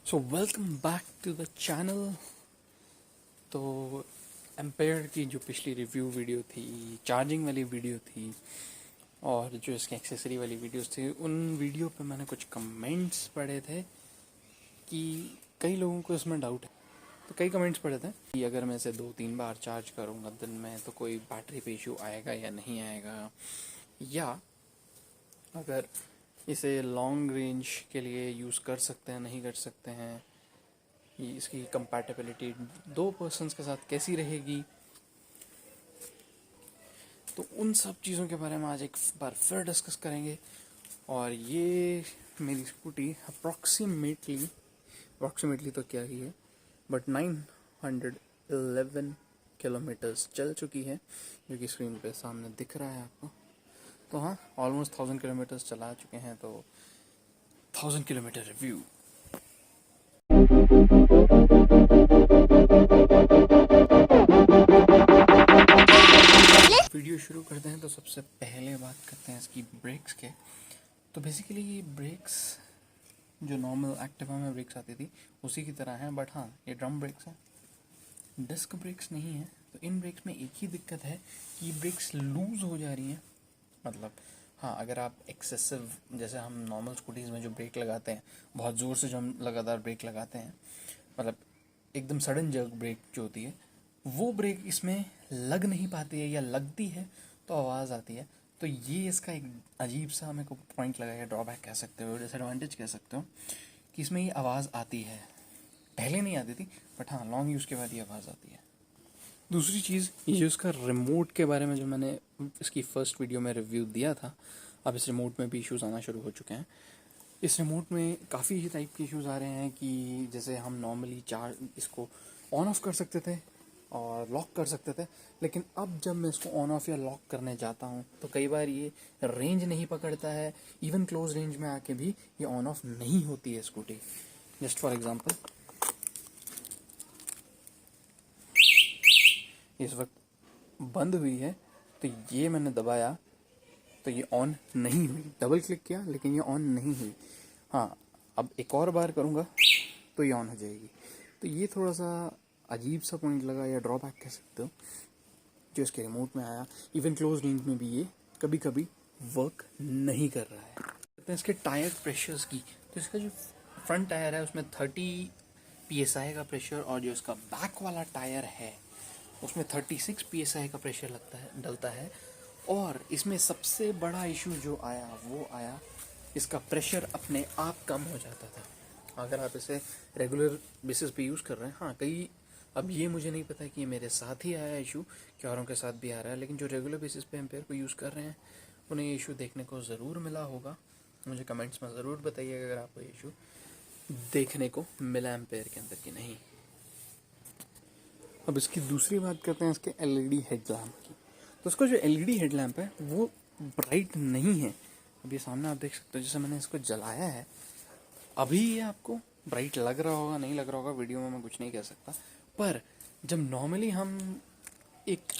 So welcome back to the channel. तो Ampere की जो पिछली रिव्यू वीडियो थी, चार्जिंग वाली वीडियो थी और जो इसके एक्सेसरी वाली वीडियोस थी, उन वीडियो पे मैंने कुछ कमेंट्स पढ़े थे कि कई लोगों को इसमें डाउट है। तो कई कमेंट्स पढ़े थे कि अगर मैं इसे 2-3 बार चार्ज करूँगा दिन में तो कोई बैटरी पे इशू आएगा या नहीं आएगा, या अगर इसे लॉन्ग रेंज के लिए यूज़ कर सकते हैं नहीं कर सकते हैं, कि इसकी कंपैटिबिलिटी दो पर्सन्स के साथ कैसी रहेगी। तो उन सब चीज़ों के बारे में आज एक बार फिर डिस्कस करेंगे। और ये मेरी स्कूटी अप्रॉक्सीमेटली तो क्या ही है, बट 911 किलोमीटर्स चल चुकी है, जो कि स्क्रीन पे सामने दिख रहा है आपको। तो हाँ, ऑलमोस्ट 1000 किलोमीटर्स चला चुके हैं। तो 1000 किलोमीटर रिव्यू। वीडियो शुरू करते हैं तो सबसे पहले बात करते हैं इसकी ब्रेक्स के। तो बेसिकली ये ब्रेक्स जो नॉर्मल एक्टिवा में ब्रेक्स आती थी उसी की तरह हैं, बट हाँ ये ड्रम ब्रेक्स हैं, डिस्क ब्रेक्स नहीं है। तो इन ब्रेक्स में एक ही दिक्कत है कि ब्रेक्स लूज हो जा रही हैं। मतलब हाँ, अगर आप एक्सेसिव, जैसे हम नॉर्मल स्कूटीज़ में जो ब्रेक लगाते हैं, बहुत ज़ोर से जो हम लगातार ब्रेक लगाते हैं, मतलब एकदम सडन जर्क ब्रेक जो होती है, वो ब्रेक इसमें लग नहीं पाती है, या लगती है तो आवाज़ आती है। तो ये इसका एक अजीब सा मेरे को पॉइंट लगा है, ड्रॉबैक कह सकते हो, डिसएडवांटेज कह सकते हो, कि इसमें ये आवाज़ आती है। पहले नहीं आती थी, बट हाँ लॉन्ग यूज़ के बाद ये आवाज़ आती है। दूसरी चीज़, ये जो इसका रिमोट के बारे में जो मैंने इसकी फर्स्ट वीडियो में रिव्यू दिया था, अब इस रिमोट में भी इश्यूज़ आना शुरू हो चुके हैं। इस रिमोट में काफ़ी टाइप के इश्यूज़ आ रहे हैं कि जैसे हम नॉर्मली इसको ऑन ऑफ कर सकते थे और लॉक कर सकते थे, लेकिन अब जब मैं इसको ऑन ऑफ या लॉक करने जाता हूँ तो कई बार ये रेंज नहीं पकड़ता है। इवन क्लोज रेंज में आके भी ये ऑन ऑफ नहीं होती है स्कूटी। जस्ट फॉर एग्जांपल, इस वक्त बंद हुई है, तो ये मैंने दबाया तो ये ऑन नहीं हुई। डबल क्लिक किया लेकिन ये ऑन नहीं हुई। हाँ, अब एक और बार करूँगा तो ये ऑन हो जाएगी। तो ये थोड़ा सा अजीब सा पॉइंट लगा, या ड्रॉबैक कह सकते हो, जो इसके रिमोट में आया। इवन क्लोज रेंज में भी ये कभी कभी वर्क नहीं कर रहा है। कहते हैं इसके टायर प्रेशर्स की, तो इसका जो फ्रंट टायर है उसमें 30 PSI का प्रेशर, और जो इसका बैक वाला टायर है उसमें 36 PSI का प्रेशर डलता है। और इसमें सबसे बड़ा इशू जो आया वो आया, इसका प्रेशर अपने आप कम हो जाता था अगर आप इसे रेगुलर बेसिस पे यूज़ कर रहे हैं। हाँ, कई, अब ये मुझे नहीं पता कि ये मेरे साथ ही आया इशू कि औरों के साथ भी आ रहा है, लेकिन जो रेगुलर बेसिस पे एम्पेयर को यूज़ कर रहे हैं उन्हें ये इशू देखने को ज़रूर मिला होगा। मुझे कमेंट्स में ज़रूर बताइएगा अगर आपको ये इशू देखने को मिला एम्पेयर के अंदर कि नहीं। अब इसकी दूसरी बात करते हैं इसके LED हेडलैम्प की। तो इसका जो LED हेडलैम्प है वो ब्राइट नहीं है। अब ये सामने आप देख सकते हो, जैसे मैंने इसको जलाया है, अभी ये आपको ब्राइट लग रहा होगा नहीं लग रहा होगा, वीडियो में मैं कुछ नहीं कह सकता। पर जब नॉर्मली हम एक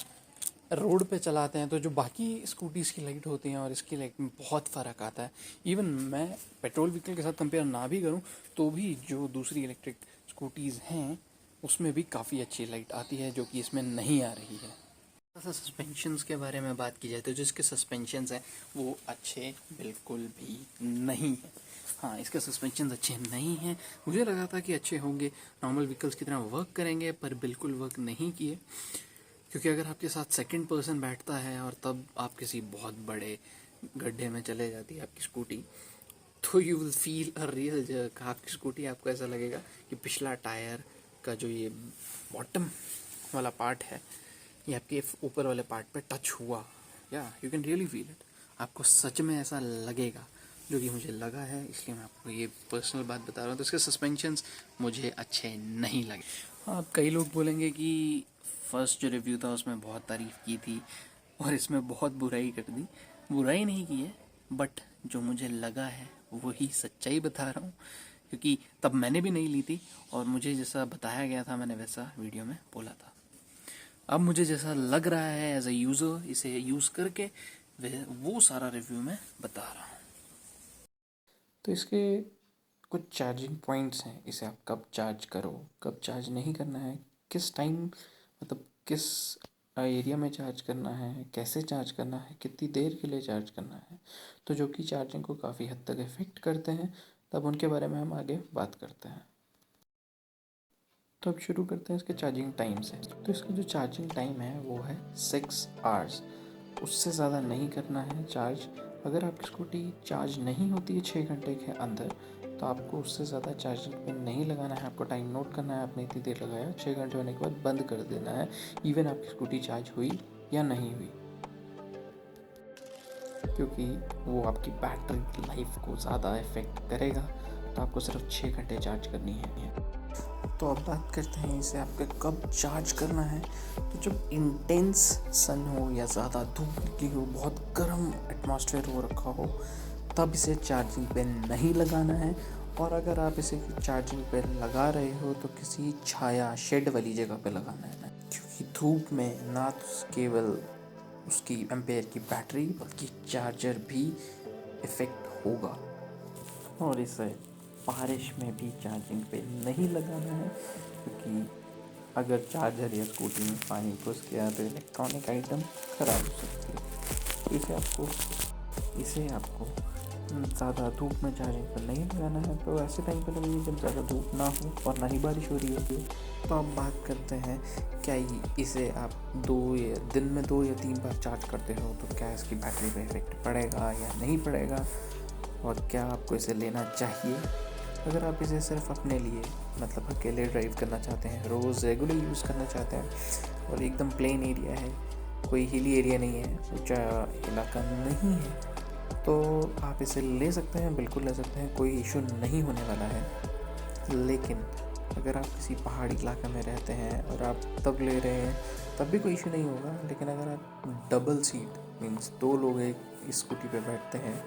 रोड पे चलाते हैं तो जो बाकी स्कूटीज़ की लाइट होती हैं और इसकी लाइट में बहुत फ़र्क आता है। इवन मैं पेट्रोल व्हीकल के साथ कंपेयर ना भी करूं तो भी जो दूसरी इलेक्ट्रिक स्कूटीज़ हैं उसमें भी काफ़ी अच्छी लाइट आती है, जो कि इसमें नहीं आ रही है। सस्पेंशंस के बारे में बात की जाए तो जिसके सस्पेंशंस हैं वो अच्छे बिल्कुल भी नहीं हैं। हाँ, इसके सस्पेंशंस अच्छे नहीं हैं। मुझे लगा था कि अच्छे होंगे, नॉर्मल व्हीकल्स की तरह वर्क करेंगे, पर बिल्कुल वर्क नहीं किए। क्योंकि अगर आपके साथ सेकंड पर्सन बैठता है और तब आप किसी बहुत बड़े गड्ढे में चले जाती है आपकी स्कूटी, तो you will feel a real jerk. आपकी स्कूटी, आपको ऐसा लगेगा कि पिछला टायर का जो ये बॉटम वाला पार्ट है ये आपके ऊपर वाले पार्ट पे टच हुआ। या you can really feel it. आपको सच में ऐसा लगेगा, जो कि मुझे लगा है, इसलिए मैं आपको ये पर्सनल बात बता रहा हूँ। तो इसके सस्पेंशंस मुझे अच्छे नहीं लगे। हाँ, अब कई लोग बोलेंगे कि फर्स्ट जो रिव्यू था उसमें बहुत तारीफ़ की थी और इसमें बहुत बुराई कर दी। बुराई नहीं की है, बट जो मुझे लगा है वही सच्चाई बता रहा हूँ, क्योंकि तब मैंने भी नहीं ली थी और मुझे जैसा बताया गया था मैंने वैसा वीडियो में बोला था। अब मुझे जैसा लग रहा है एज ए यूज़र इसे यूज़ करके, वो सारा रिव्यू में बता रहा हूँ। तो इसके कुछ चार्जिंग पॉइंट्स हैं, इसे आप कब चार्ज करो, कब चार्ज नहीं करना है, किस टाइम मतलब किस एरिया में चार्ज करना है, कैसे चार्ज करना है, कितनी देर के लिए चार्ज करना है, तो जो कि चार्जिंग को काफ़ी हद तक इफ़ेक्ट करते हैं, तब उनके बारे में हम आगे बात करते हैं। तो अब शुरू करते हैं इसके चार्जिंग टाइम से। तो इसका जो चार्जिंग टाइम है वो है 6 आवर्स, उससे ज़्यादा नहीं करना है चार्ज। अगर आपकी स्कूटी चार्ज नहीं होती है 6 घंटे के अंदर, तो आपको उससे ज़्यादा चार्जिंग पे नहीं लगाना है। आपको टाइम नोट करना है, आपने इतनी देर लगाया, 6 घंटे होने के बाद बंद कर देना है, इवन आपकी स्कूटी चार्ज हुई या नहीं हुई, क्योंकि वो आपकी बैटरी लाइफ को ज़्यादा इफ़ेक्ट करेगा। तो आपको सिर्फ 6 घंटे चार्ज करनी है। तो अब बात करते हैं इसे आपके कब चार्ज करना है। तो जब इंटेंस सन हो या ज़्यादा धूप निकली हो, बहुत गर्म एटमॉस्फेयर हो रखा हो, तब इसे चार्जिंग पे नहीं लगाना है। और अगर आप इसे चार्जिंग पे लगा रहे हो तो किसी छाया शेड वाली जगह पे लगाना है, क्योंकि धूप में ना तो केवल उसकी एम्पेयर की बैटरी बल्कि चार्जर भी इफ़ेक्ट होगा। और इसे बारिश में भी चार्जिंग पे नहीं लगाना है, क्योंकि अगर चार्जर या स्कूटी में पानी घुस गया तो इलेक्ट्रॉनिक आइटम ख़राब हो सकती है। तो इसे आपको ज़्यादा धूप में चार्जिंग पर नहीं लगाना है। तो ऐसे टाइम पर लगाइए जब ज़्यादा धूप ना हो और ना ही बारिश हो रही होती है। तो अब बात करते हैं, क्या इसे आप दिन में 2 या 3 बार चार्ज करते हो तो क्या इसकी बैटरी पे इफेक्ट पड़ेगा या नहीं पड़ेगा, और क्या आपको इसे लेना चाहिए। अगर आप इसे सिर्फ अपने लिए मतलब अकेले ड्राइव करना चाहते हैं, रोज़ रेगुलर यूज़ करना चाहते हैं, और एकदम प्लेन एरिया है, कोई हिली एरिया नहीं है, ऊंचा इलाका नहीं है, तो आप इसे ले सकते हैं, बिल्कुल ले सकते हैं, कोई इशू नहीं होने वाला है। लेकिन अगर आप किसी पहाड़ी इलाके में रहते हैं और आप तब ले रहे हैं तब भी कोई इशू नहीं होगा। लेकिन अगर आप डबल सीट मीन्स 2 लोग एक स्कूटी पे बैठते हैं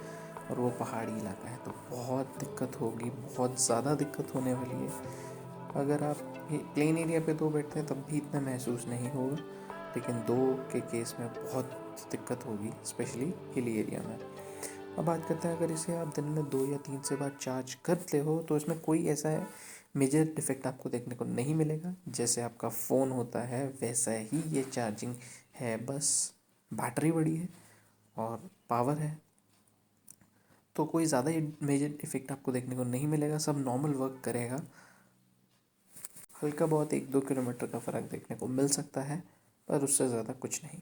और वो पहाड़ी इलाका है, तो बहुत दिक्कत होगी, बहुत ज़्यादा दिक्कत होने वाली है। अगर आप प्लेन एरिया पे 2 बैठते हैं तब भी इतना महसूस नहीं होगा, लेकिन 2 के केस में बहुत दिक्कत होगी, स्पेशली हिली एरिया में। अब बात करते हैं, अगर इसे आप दिन में 2 या 3 से बार चार्ज करते हो तो इसमें कोई ऐसा मेजर डिफेक्ट आपको देखने को नहीं मिलेगा। जैसे आपका फ़ोन होता है वैसा ही ये चार्जिंग है, बस बैटरी बड़ी है और पावर है, तो कोई ज़्यादा मेजर इफेक्ट आपको देखने को नहीं मिलेगा, सब नॉर्मल वर्क करेगा। हल्का बहुत 1-2 किलोमीटर का फ़र्क देखने को मिल सकता है, पर उससे ज़्यादा कुछ नहीं।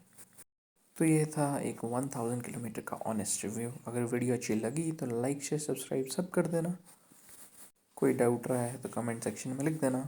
तो ये था एक 1000 किलोमीटर का ऑनेस्ट रिव्यू। अगर वीडियो अच्छी लगी तो लाइक शेयर सब्सक्राइब सब कर देना। कोई डाउट रहा है तो कमेंट सेक्शन में लिख देना।